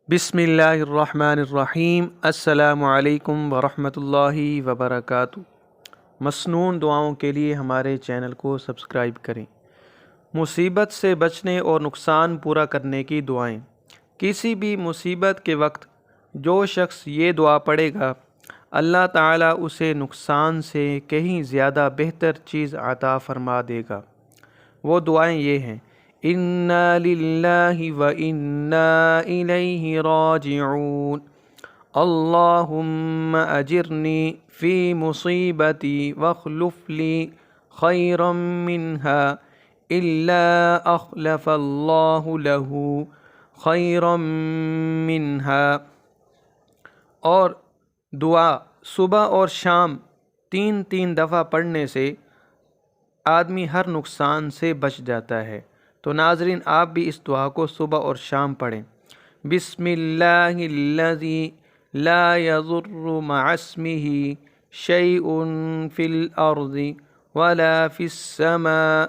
बिस्मिल्लाहिर्रहमानिर्रहीम। अस्सलामु अलैकुम वरहमतुल्लाहि वबरकातुहू। मसनून दुआओं के लिए हमारे चैनल को सब्सक्राइब करें। मुसीबत से बचने और नुकसान पूरा करने की दुआएं। किसी भी मुसीबत के वक्त जो शख्स ये दुआ पढ़ेगा, अल्लाह ताला उसे नुकसान से कहीं ज़्यादा बेहतर चीज़ अता फरमा देगा। वो दुआएं ये हैं: इन्ना लिल्लाहि व इन्ना इलैहि राजिऊन, अल्लाहुम्मा अजिरनी फ़ी मुसीबती वख्लुफ़ली खैरम मिन्हा इल्ला अख़लफ़ल्लाहु लहू खैरम मिन्हा। और दुआ सुबह और शाम 3 दफ़ा पढ़ने से आदमी हर नुकसान से बच जाता है। तो नाज़रीन, आप भी इस दुआ को सुबह और शाम पढ़ें। बिस्मिल्लाहिल्लज़ी ला यज़ुर्रु मअस्मिही शैउन फ़िल अर्ज़ि वला फ़िस्समा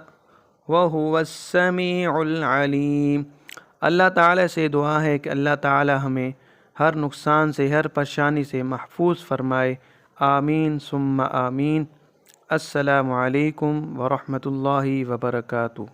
वहुवस्समीउल अलीम। अल्लाह ताला से दुआ है कि अल्लाह ताला हमें हर नुकसान से, हर परेशानी से महफूज फरमाए। आमीन सुम्मा आमीन। अस्सलामु अलैकुम वरहमतुल्लाहि वबरकातुहू।